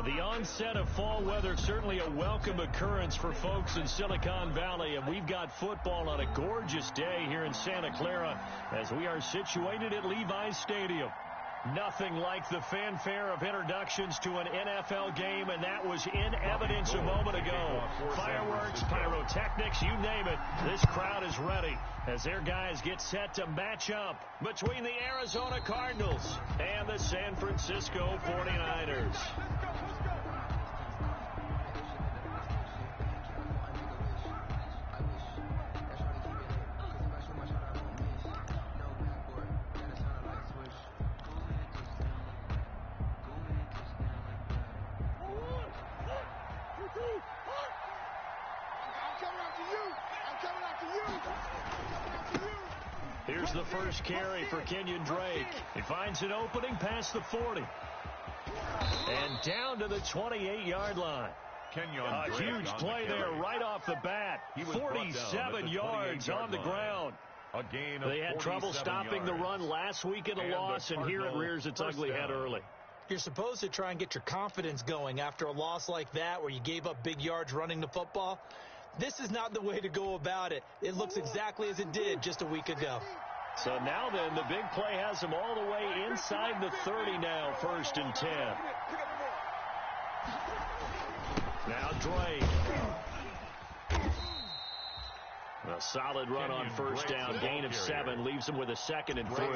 The onset of fall weather, certainly a welcome occurrence for folks in Silicon Valley, and we've got football on a gorgeous day here in Santa Clara as we are situated at Levi's Stadium. Nothing like the fanfare of introductions to an NFL game, and that was in evidence a moment ago. Fireworks, pyrotechnics, you name it. This crowd is ready as their guys get set to match up between the Arizona Cardinals and the San Francisco 49ers. Here's the first carry for Kenyon Drake. He finds an opening past the 40. And down to the 28-yard line. A huge play there right off the bat. 47 yards on the ground. They had trouble stopping the run last week in a loss, and here it rears its ugly head early. You're supposed to try and get your confidence going after a loss like that where you gave up big yards running the football. This is not the way to go about it. It looks exactly as it did just a week ago. So now then, the big play has them all the way inside the 30 now, 1st and 10. Now Drake. A solid run on first down, gain of 7, leaves them with a 2nd and 3.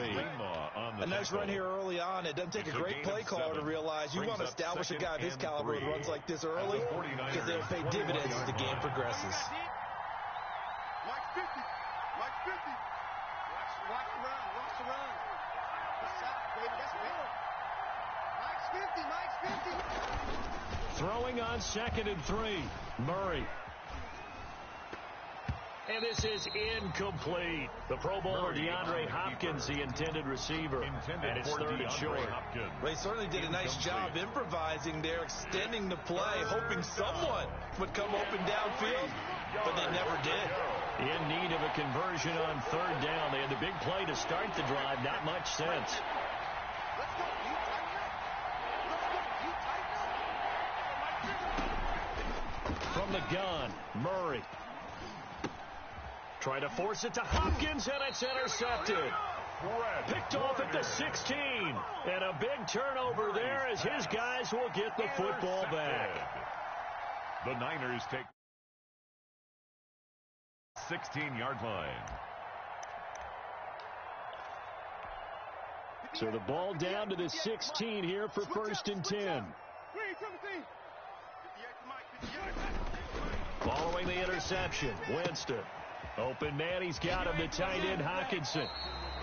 A nice run here early on. It doesn't take a great play caller to realize you want to establish a guy of his caliber who runs like this early because they'll pay dividends as the game progresses. Watch the run. Mike's 50. Throwing on 2nd and 3. Murray. And this is incomplete. The Pro Bowler DeAndre Hopkins, the intended receiver. And it's 3rd and short. They certainly did a nice job improvising there, extending the play, hoping someone would come open downfield, but they never did. In need of a conversion on 3rd down. They had the big play to start the drive. Not much sense. From the gun, Murray. Try to force it to Hopkins, and it's intercepted. Picked off at the 16. And a big turnover there as his guys will get the football back. The Niners take 16-yard line. So the ball down to the 16 here for 1st and 10. Following the interception, Winston. Open man, he's got him, the tight end Hockenson.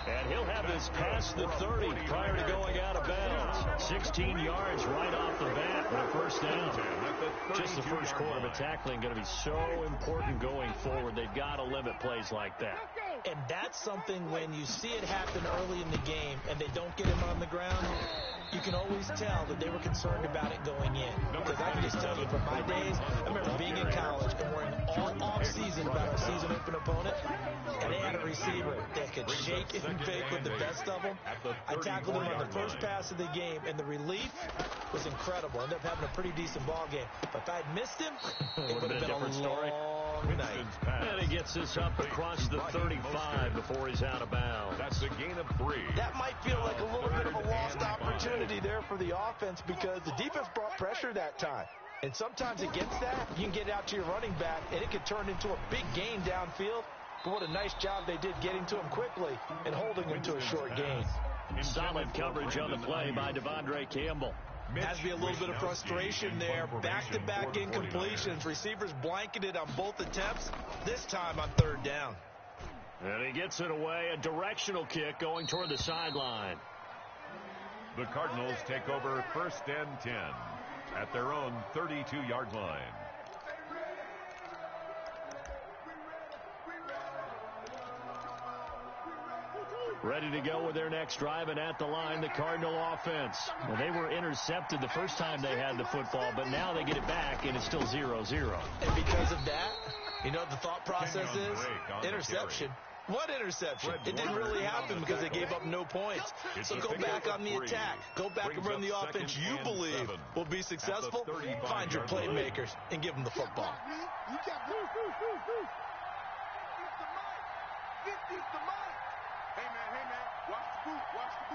And he'll have this past the 30 prior to going out of bounds. 16 yards right off the bat for a 1st down. Just the first quarter, but tackling going to be so important going forward. They've got to limit plays like that. And that's something when you see it happen early in the game and they don't get him on the ground, you can always tell that they were concerned about it going in. Because I can just tell you from my days, I remember being in college and worrying all off-season about our season open opponent, and they had a receiver that could shake and bake with the best of them. I tackled him on the first pass of the game, and the relief was incredible. Ended up having a pretty decent ball game. But if I had missed him, it would have been a long night. And he gets this up across the 35 before he's out of bounds. That's a gain of 3. That might feel like a little bit of a lost opportunity there for the offense because the defense brought pressure that time. And sometimes against that, you can get out to your running back, and it could turn into a big gain downfield. But what a nice job they did getting to him quickly and holding him to a short gain. Solid coverage on the play by Devondre Campbell. Has to be a little bit of frustration there. Back-to-back incompletions. Receivers blanketed on both attempts, this time on 3rd down. And he gets it away. A directional kick going toward the sideline. The Cardinals take over 1st and 10 at their own 32-yard line. Ready to go with their next drive, and at the line, the Cardinal offense. Well, they were intercepted the first time they had the football, but now they get it back, and it's still 0-0. And because of that, you know what the thought process is? Interception. What interception? It didn't really happen because they gave up no points. So go back on the attack. Go back and run the offense you believe will be successful. Find your playmakers and give them the football. Hey, man, watch the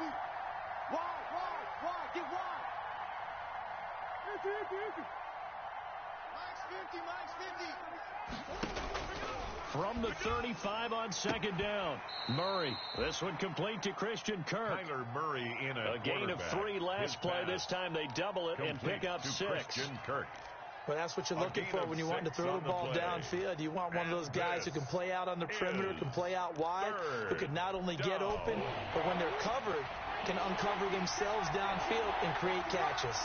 boot, Wide, get wide. Minus 50. From the 35 on second down, Murray. This one complete to Christian Kirk. Kyler Murray in a gain of 3 last play. This time they double it and pick up 6. Christian Kirk. Well, that's what you're looking for when you want to throw the ball downfield. You want one of those guys who can play out on the perimeter, can play out wide, who can not only get open, but when they're covered, can uncover themselves downfield and create catches.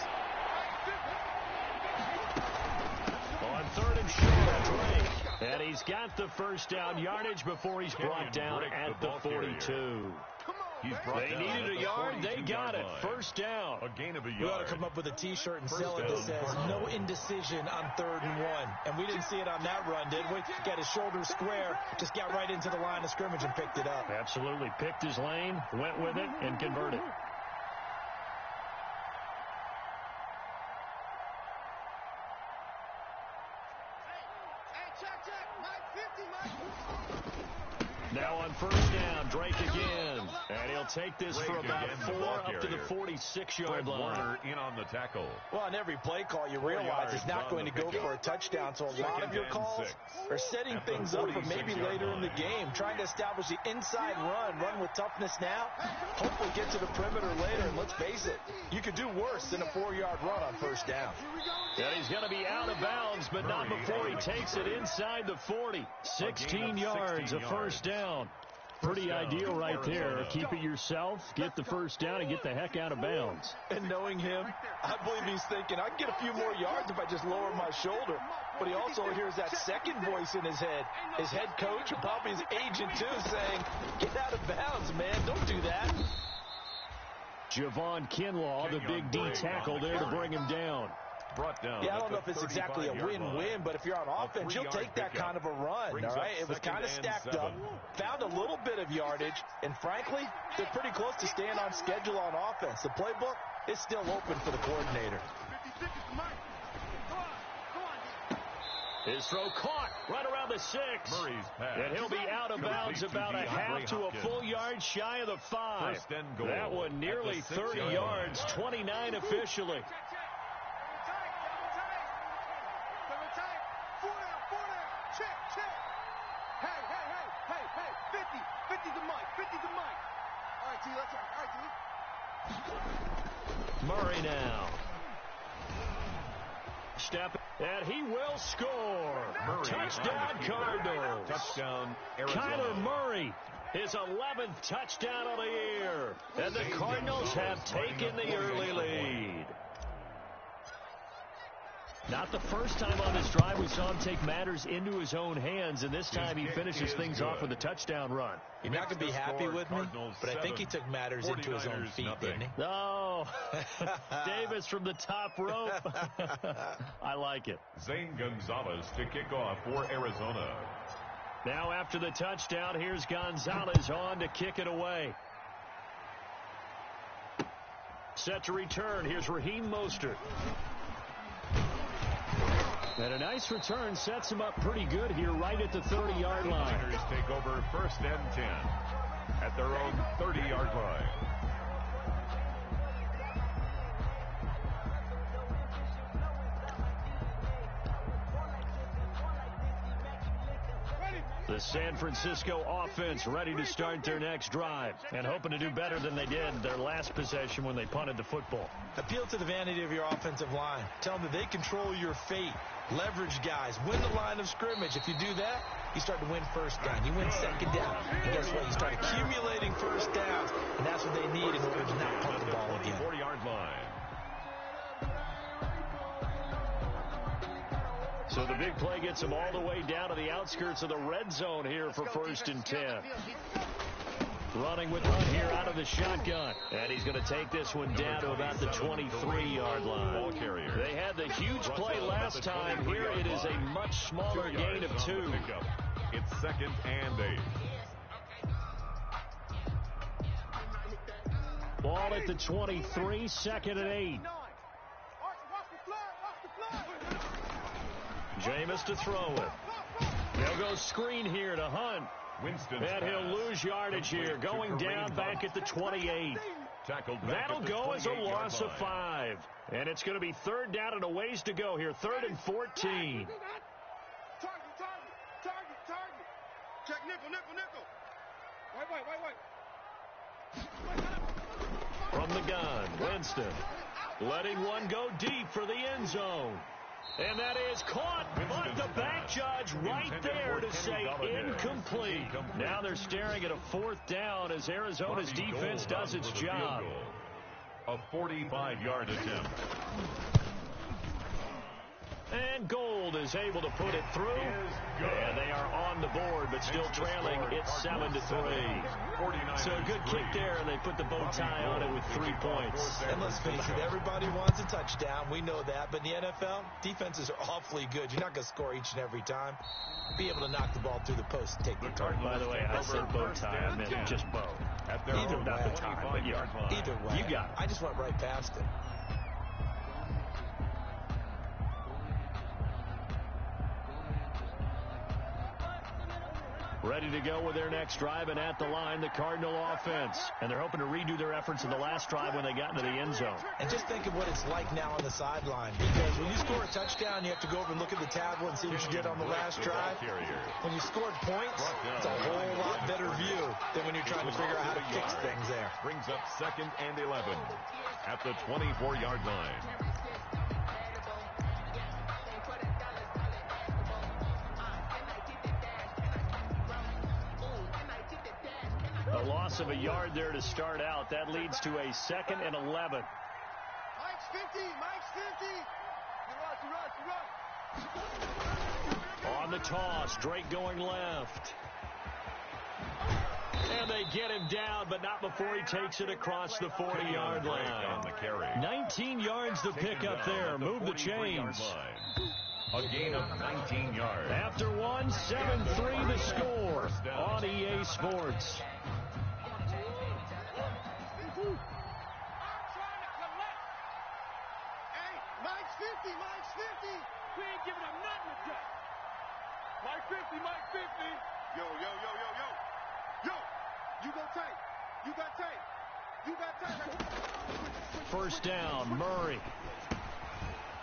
On 3rd and short, Drake. And he's got the first down yardage before he's brought down at the 42. They needed a yard. They got it. First down. A gain of a yard. We ought to come up with a T-shirt and sell it that says no indecision on 3rd and 1. And we didn't see it on that run, did we? Got his shoulder square, just got right into the line of scrimmage and picked it up. Absolutely. Picked his lane, went with it, and converted. Now on first down, Drake again. And he'll take this for about 4 up to the 46-yard line. Warner in on the tackle. Well, on every play call, you realize it's not going to go for a touchdown. So a lot of your calls are setting things up for maybe later in the game, trying to establish the inside run with toughness now, hopefully get to the perimeter later. And let's face it, you could do worse than a 4-yard run on first down. And he's going to be out of bounds, but not before he takes it inside the 40. 16 yards, a first down. Pretty ideal right there. Keep it yourself, get the first down, and get the heck out of bounds. And knowing him, I believe he's thinking, I can get a few more yards if I just lower my shoulder. But he also hears that second voice in his head, his head coach and probably his agent too, saying, get out of bounds, man. Don't do that. Javon Kinlaw, the big D tackle there to bring him down. Brought down. Yeah, I don't know if it's exactly a win-win, but if you're on offense, you'll take that kind of a run, all right? It was kind of stacked up, found a little bit of yardage, and frankly, they're pretty close to staying on schedule on offense. The playbook is still open for the coordinator. His throw caught right around the 6. Murray's pass. And he'll be out of bounds about a half to a full yard shy of the 5. First and goal. That one nearly 30 yards, 29 officially. Hey, 50's the mic. All right, T, let's go. Murray now. Step, and he will score. Murray Touchdown, Cardinals. Touchdown, Arizona. Kyler Murray, his 11th touchdown of the year. And the Cardinals have taken the early lead. Not the first time on this drive we saw him take matters into his own hands, and this time he finishes things off with a touchdown run. You're not going to be happy with me, but I think he took matters into his own feet, didn't he? No. Davis from the top rope. I like it. Zane Gonzalez to kick off for Arizona. Now after the touchdown, here's Gonzalez on to kick it away. Set to return. Here's Raheem Mostert. And a nice return sets him up pretty good here right at the 30-yard line. Niners take over first and 10 at their own 30-yard line. The San Francisco offense ready to start their next drive and hoping to do better than they did their last possession when they punted the football. Appeal to the vanity of your offensive line. Tell them that they control your fate. Leverage guys. Win the line of scrimmage. If you do that, you start to win first down. You win second down. And guess what? You start accumulating first downs. And that's what they need in order to not punt the ball again. 40-yard line. So the big play gets him all the way down to the outskirts of the red zone here for first and 10. Running with Hunt here out of the shotgun. And he's going to take this one down to about the 23-yard line. Ball carrier. They had the huge play last time. Here it is a much smaller gain of 2. It's second and 8. Ball at the 23, 2nd and 8. Jameis to throw it. They'll go screen here to Hunt. And he'll lose yardage here, going down back at the 28. That'll go as a loss of 5. And it's going to be 3rd down and a ways to go here, 3rd and 14. Check nickel. From the gun, Winston letting one go deep for the end zone. And that is caught, but the back judge right there to say incomplete. Now they're staring at a 4th down as Arizona's defense does its job. A 45-yard attempt. And Gold is able to put it through. And they are on the board, but still trailing. It's 7-3. So a good kick there, and they put the bow tie on it with 3 points. And let's face it, everybody wants a touchdown. We know that. But in the NFL, defenses are awfully good. You're not going to score each and every time. Be able to knock the ball through the post and take the target. By the way, I said bow tie. I meant just bow. Either not the time, but yeah. Either way. You got it. I just went right past it. Ready to go with their next drive, and at the line, the Cardinal offense. And they're hoping to redo their efforts in the last drive when they got into the end zone. And just think of what it's like now on the sideline. Because when you score a touchdown, you have to go over and look at the tablet and see what you did on the last drive. When you scored points, it's a whole lot better view than when you're trying to figure out how to fix things there. Brings up 2nd and 11 at the 24-yard line. A loss of a yard there to start out. That leads to a 2nd and 11. Mike's 50. On the toss, Drake going left. And they get him down, but not before he takes it across the 40-yard line. 19 yards to pick up there. Move the chains. A gain of 19 yards. After one, 7-3 the score on EA Sports. Mike's 50. We ain't giving up nothing today. Mike 50. Yo. You go tight. You got tape. First down, Murray.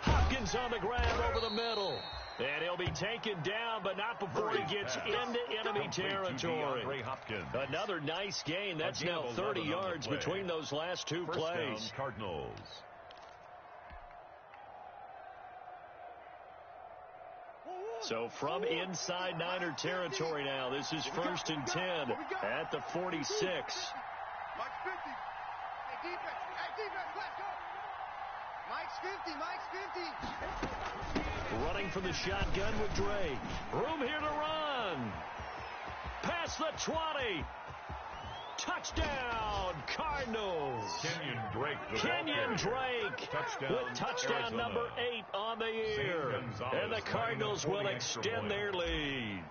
Hopkins on the grab over the middle. And he'll be taken down, but not before he gets into enemy territory. Another nice gain. That's now 30 yards between those last two plays. Cardinals. So from inside Niner territory now, this is 1st and 10 at the 46. Mike's 50. Hey, defense, let's go. Mike's 50. Running from the shotgun with Drake. Room here to run. Past the 20. Touchdown, Cardinals. Kenyon Drake with touchdown number 8 on the year. And the Cardinals will extend their lead.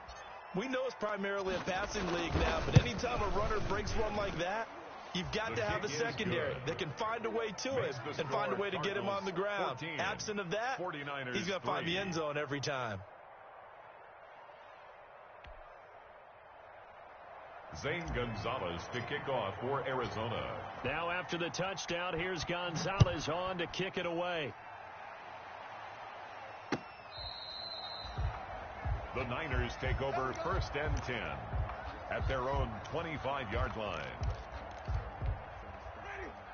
We know it's primarily a passing league now, but anytime a runner breaks one like that, you've got to have a secondary that can find a way to him and find a way to get him on the ground. Absent of that, he's going to find the end zone every time. Zane Gonzalez to kick off for Arizona. Now after the touchdown, here's Gonzalez on to kick it away. The Niners take over 1st and 10 at their own 25-yard line.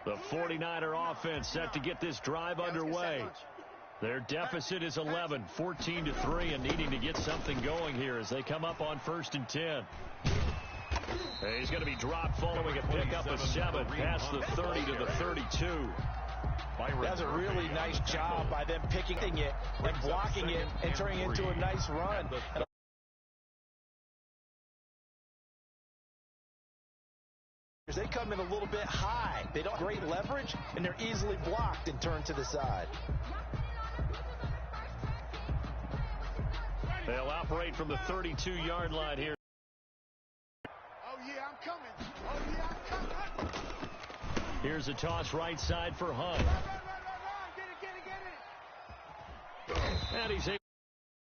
The 49er offense set to get this drive underway. Their deficit is 11, 14-3, and needing to get something going here as they come up on 1st and 10. He's going to be dropped following a pickup of 7 past the 30 to the 32. That's a really nice job by them picking it and blocking it and turning it into a nice run. They come in a little bit high. They don't have great leverage, and they're easily blocked and turned to the side. They'll operate from the 32-yard line here. Oh, yeah, I'm coming. Here's a toss right side for Hunt. Get it. And he's able